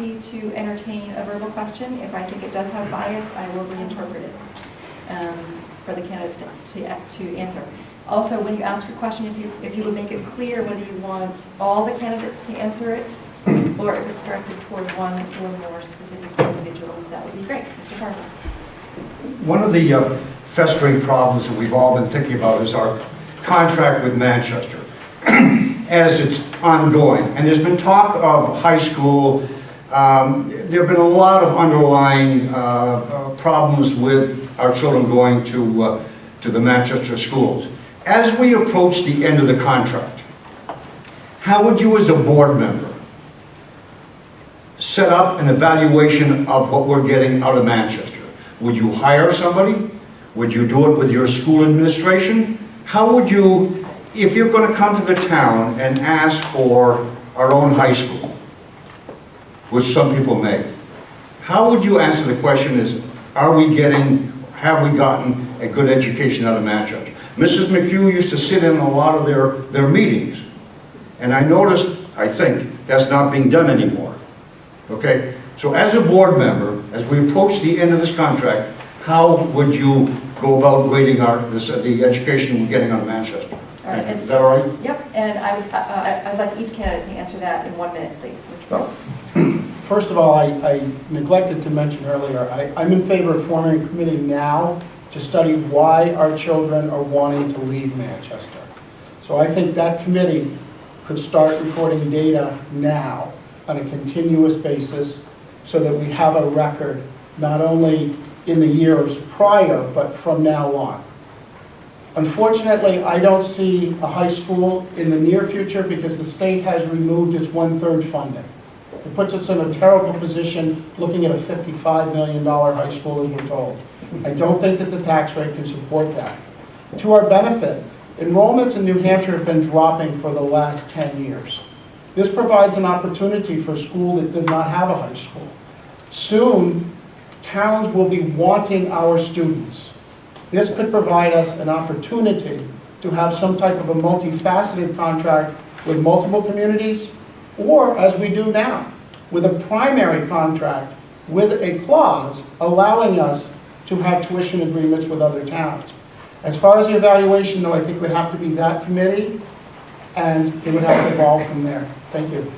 happy to entertain a verbal question. If I think it does have bias, I will reinterpret it for the candidates to answer. Also, when you ask a question, if you would make it clear whether you want all the candidates to answer it, or if it's directed toward one or more specific individuals, that would be great. Mr. Harper. One of the festering problems that we've all been thinking about is our contract with Manchester as it's ongoing. And there's been talk of high school. There have been a lot of underlying problems with our children going to the Manchester schools. As we approach the end of the contract, how would you as a board member set up an evaluation of what we're getting out of Manchester? Would you hire somebody? Would you do it with your school administration? How would you, if you're going to come to the town and ask for our own high school, which some people may, how would you answer the question is, have we gotten a good education out of Manchester? Mrs. McHugh used to sit in a lot of their meetings, and I noticed, I think, that's not being done anymore. Okay? So as a board member, as we approach the end of this contract, how would you go about grading the education we're getting out of Manchester? All right, is that all right? Yep, and I'd like each candidate to answer that in 1 minute, please. Mr. Bowles. First of all, I neglected to mention earlier, I'm in favor of forming a committee now to study why our children are wanting to leave Manchester. So I think that committee could start recording data now on a continuous basis so that we have a record not only in the years prior, but from now on. Unfortunately, I don't see a high school in the near future because the state has removed its 1/3 funding. It puts us in a terrible position looking at a $55 million high school, as we're told. I don't think that the tax rate can support that. To our benefit, enrollments in New Hampshire have been dropping for the last 10 years. This provides an opportunity for a school that does not have a high school. Soon, towns will be wanting our students. This could provide us an opportunity to have some type of a multifaceted contract with multiple communities, or as we do now, with a primary contract with a clause allowing us to have tuition agreements with other towns. As far as the evaluation, though, I think it would have to be that committee, and it would have to evolve from there. Thank you.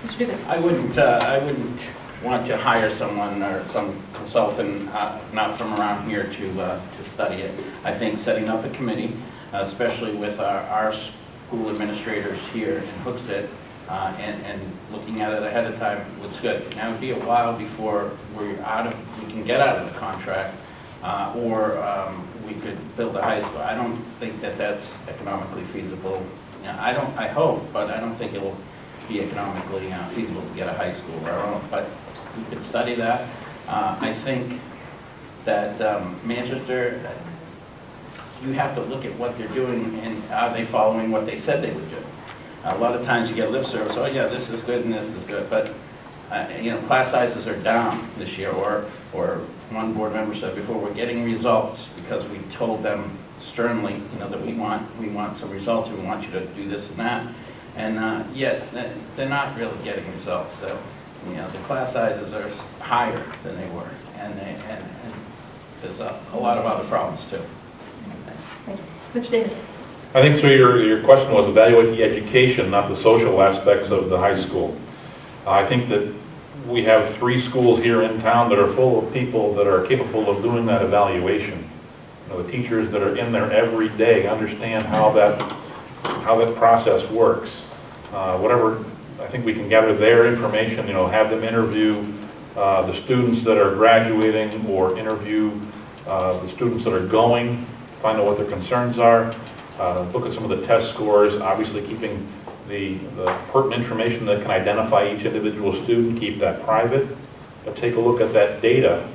Mr. Davis. I wouldn't want to hire someone or some consultant not from around here to study it. I think setting up a committee, especially with our school administrators here in Hooksett, and looking at it ahead of time looks good. Now it would be a while before we can get out of the contract, or we could build a high school. I don't think that that's economically feasible. You know, I hope, but I don't think it'll be economically feasible to get a high school of our own. But we could study that. I think that Manchester, you have to look at what they're doing and are they following what they said they would do. A lot of times you get lip service, oh yeah, this is good and this is good, but you know, class sizes are down this year, or one board member said before, we're getting results because we told them sternly, you know, that we want some results, and we want you to do this and that, and yet they're not really getting results. So, you know, the class sizes are higher than they were, and there's a lot of other problems too. Thank you. Mr. Davis. I think, so your question was evaluate the education, not the social aspects of the high school. I think that we have 3 schools here in town that are full of people that are capable of doing that evaluation. You know, the teachers that are in there every day understand how that process works. Whatever, I think we can gather their information, you know, have them interview the students that are graduating, or interview the students that are going, find out what their concerns are. Look at some of the test scores, obviously keeping the pertinent information that can identify each individual student, keep that private, but take a look at that data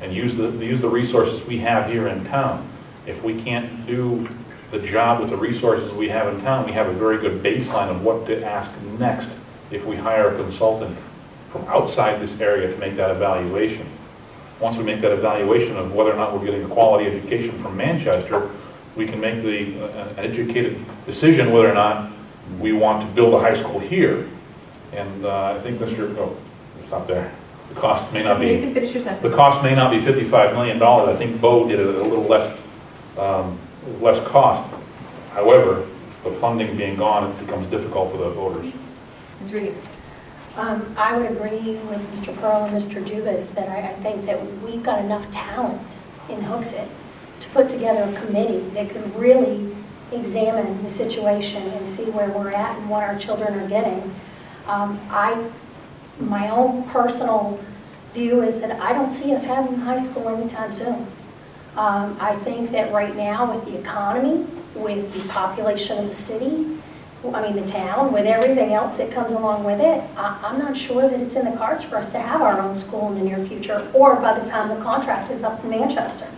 and use the resources we have here in town. If we can't do the job with the resources we have in town, we have a very good baseline of what to ask next if we hire a consultant from outside this area to make that evaluation. Once we make that evaluation of whether or not we're getting a quality education from Manchester, we can make an educated decision whether or not we want to build a high school here. And I think Mr. Stop there. The cost may not You be, can finish your sentence. the cost may not be $55 million. I think Bo did it at a little less cost. However, the funding being gone, it becomes difficult for the voters. Ms. Regan. I would agree with Mr. Pearl and Mr. Dubus that I think that we've got enough talent in Hooksett to put together a committee that could really examine the situation and see where we're at and what our children are getting. My own personal view is that I don't see us having high school anytime soon. I think that right now with the economy, with the population of the city, the town, with everything else that comes along with it, I'm not sure that it's in the cards for us to have our own school in the near future or by the time the contract is up in Manchester.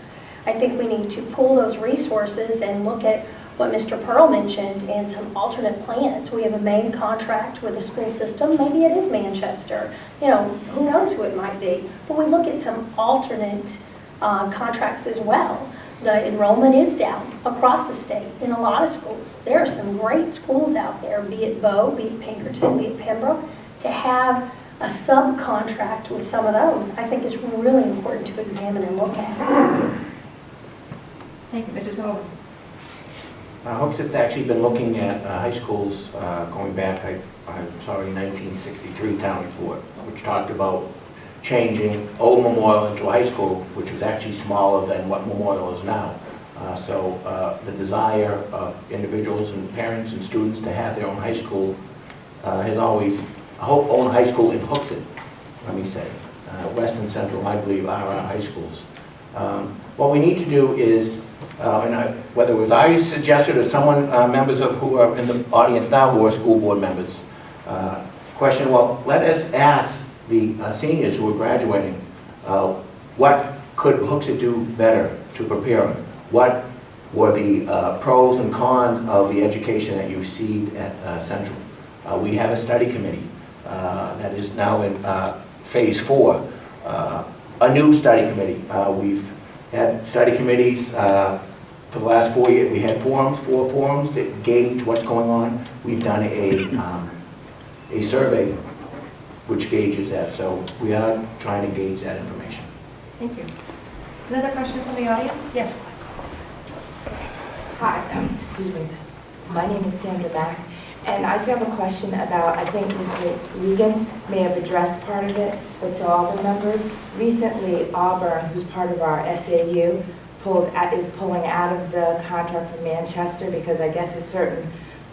I think we need to pool those resources and look at what Mr. Pearl mentioned and some alternate plans. We have a main contract with a school system. Maybe it is Manchester. Who knows who it might be. But we look at some alternate contracts as well. The enrollment is down across the state in a lot of schools. There are some great schools out there, be it Bow, be it Pinkerton, be it Pembroke. To have a subcontract with some of those, I think is really important to examine and look at. Thank you. Mr. Sullivan. Hooksett's actually been looking at high schools going back, I'm sorry, 1963 town report, which talked about changing Old Memorial into a high school, which was actually smaller than what Memorial is now. So the desire of individuals and parents and students to have their own high school has always, own high school in Hooksett, let me say. West and Central, I believe, are our high schools. What we need to do is, whether it was I suggested or someone, members of who are in the audience now who are school board members, question, well, let us ask the seniors who are graduating, what could Hooksett do better to prepare them? What were the pros and cons of the education that you received at Central? We have a study committee that is now in phase 4, a new study committee. We've had study committees for the last 4 years. We had forums, 4 forums that gauge what's going on. We've done a survey which gauges that. So we are trying to gauge that information. Thank you. Another question from the audience? Yes. Hi, excuse me. My name is Sandra Mack, and I just have a question about, I think Ms. Regan may have addressed part of it, but to all the members, recently Auburn, who's part of our SAU, is pulling out of the contract for Manchester because I guess at certain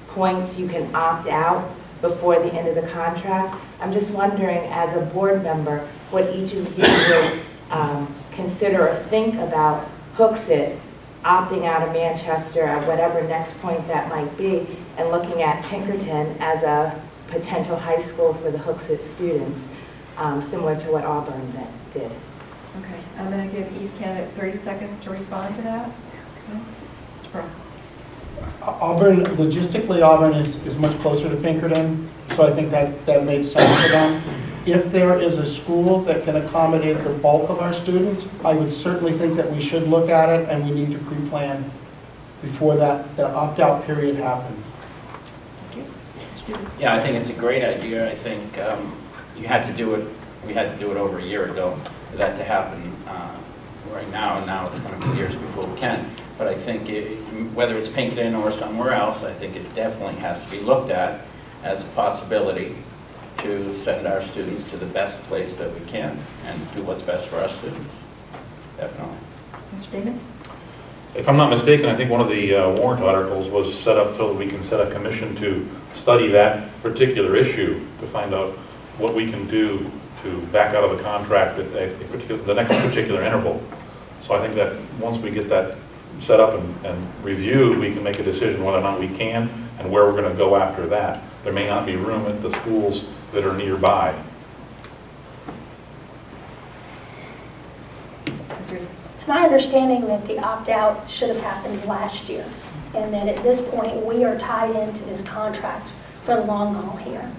points you can opt out before the end of the contract. I'm just wondering, as a board member, what each of you would consider or think about Hooksett opting out of Manchester at whatever next point that might be, and looking at Pinkerton as a potential high school for the Hooksett students, similar to what Auburn did. Okay, I'm going to give each candidate 30 seconds to respond to that. Okay. Mr. Pearl. Auburn, logistically, Auburn is much closer to Pinkerton, so I think that makes sense for them. If there is a school that can accommodate the bulk of our students, I would certainly think that we should look at it, and we need to pre-plan before that opt-out period happens. Thank you. Mr. Dubus. Yeah, I think it's a great idea. I think you had to do it, we had to do it over a year ago for that to happen right now, and now it's going to be years before we can. But I think whether it's Pinkerton or somewhere else, I think it definitely has to be looked at as a possibility to send our students to the best place that we can and do what's best for our students. Definitely. Mr. Damon? If I'm not mistaken, I think one of the warrant articles was set up so that we can set a commission to study that particular issue to find out what we can do to back out of the contract at the next particular interval. So I think that once we get that set up and reviewed, we can make a decision whether or not we can and where we're going to go after that. There may not be room at the schools that are nearby. It's my understanding that the opt-out should have happened last year, and that at this point we are tied into this contract for the long haul here.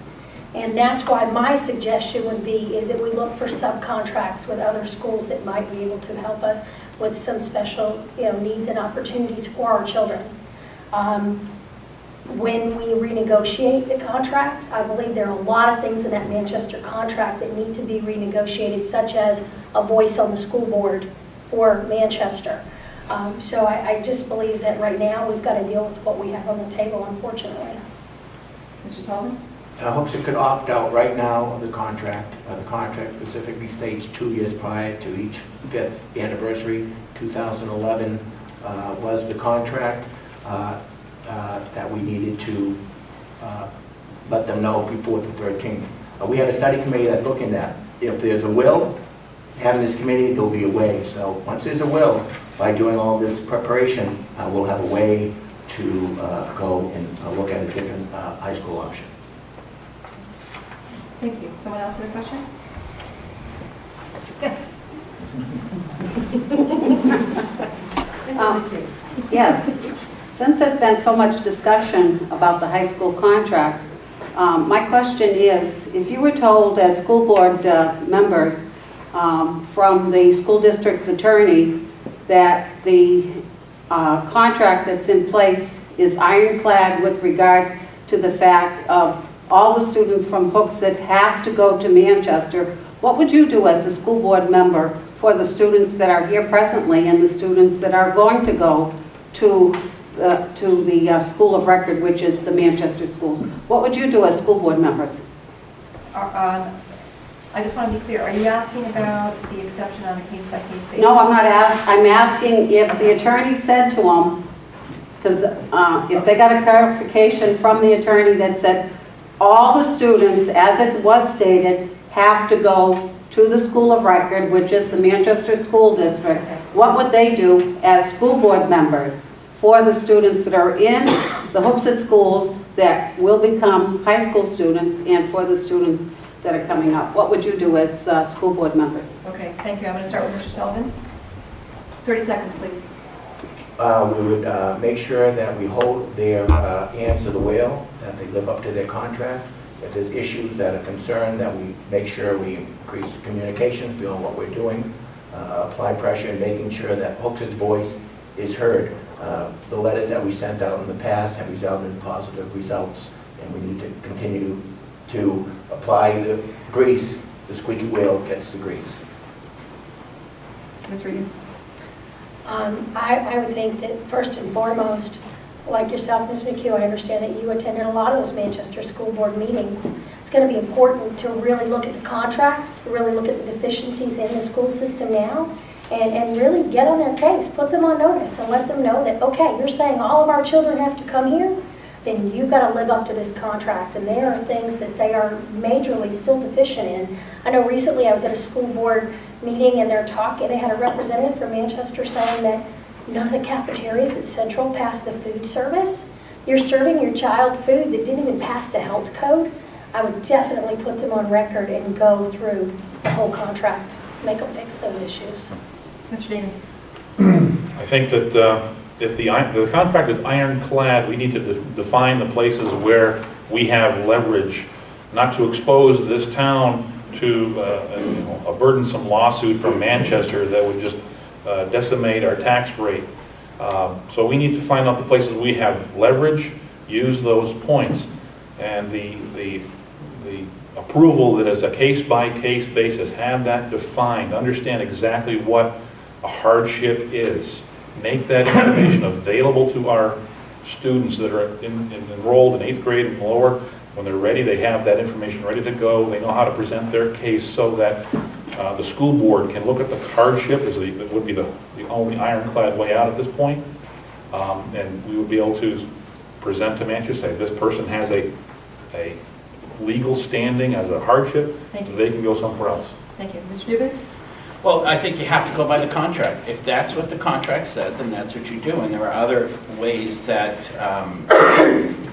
And that's why my suggestion would be is that we look for subcontracts with other schools that might be able to help us with some special needs and opportunities for our children. when we renegotiate the contract. I believe there are a lot of things in that Manchester contract that need to be renegotiated, such as a voice on the school board for Manchester. So I just believe that right now we've got to deal with what we have on the table, unfortunately. Mr. Sullivan? Hooksett could opt out right now of the contract. The contract specifically states 2 years prior to each 5th anniversary. 2011 was the contract that we needed to let them know before the 13th. We have a study committee that's looking at if there's a will, having this committee, there'll be a way. So once there's a will, by doing all this preparation, we'll have a way to go and look at a different high school option. Thank you. Someone else with a question? Yes. Yes. Since there's been so much discussion about the high school contract, my question is, if you were told as school board members from the school district's attorney that the contract that's in place is ironclad with regard to the fact of all the students from Hooksett have to go to Manchester, what would you do as a school board member for the students that are here presently and the students that are going to go to the school of record, which is the Manchester schools? What would you do as school board members? I just want to be clear. Are you asking about the exception on a case-by-case basis? No, I'm not asking. I'm asking if the attorney said to them, because if they got a clarification from the attorney that said all the students, as it was stated, have to go to the school of record, which is the Manchester School District, what would they do as school board members for the students that are in the Hooksett schools that will become high school students and for the students that are coming up? What would you do as school board members? Okay, thank you. I'm going to start with Mr. Sullivan. 30 seconds, please. We would make sure that we hold their hands to the wheel, that they live up to their contract. If there's issues that are concerned, that we make sure we increase the communications beyond what we're doing, apply pressure and making sure that Hooksett's voice is heard. The letters that we sent out in the past have resulted in positive results, and we need to continue to apply the grease. The squeaky wheel gets the grease. Ms. Regan? I would think that first and foremost, like yourself, Ms. McHugh, I understand that you attended a lot of those Manchester School Board meetings. It's going to be important to really look at the contract, really look at the deficiencies in the school system now, and really get on their case, put them on notice, and let them know that, okay, you're saying all of our children have to come here, then you've got to live up to this contract. And there are things that they are majorly still deficient in. I know recently I was at a school board meeting and they had a representative from Manchester saying that none of the cafeterias at Central pass the food service. You're serving your child food that didn't even pass the health code. I would definitely put them on record and go through the whole contract, make them fix those issues. Mr. Daly? I think that if the contract is ironclad, we need to define the places where we have leverage, not to expose this town to a burdensome lawsuit from Manchester that would just decimate our tax rate. So we need to find out the places we have leverage, use those points, and the approval that is a case-by-case basis, have that defined, understand exactly what a hardship is. Make that information available to our students that are enrolled in 8th grade and lower. When they're ready, they have that information ready to go. They know how to present their case so that the school board can look at the hardship, it would be the only ironclad way out at this point. And we would be able to present to Manchester, say this person has a legal standing as a hardship, they can go somewhere else. Thank you. Mr. Dubus? Well, I think you have to go by the contract. If that's what the contract said, then that's what you do. And there are other ways that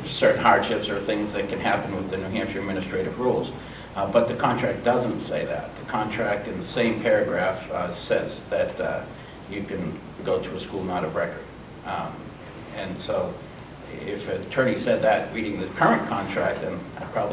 certain hardships or things that can happen with the New Hampshire administrative rules. But the contract doesn't say that. The contract in the same paragraph says that you can go to a school not of record. And so if an attorney said that reading the current contract, then I probably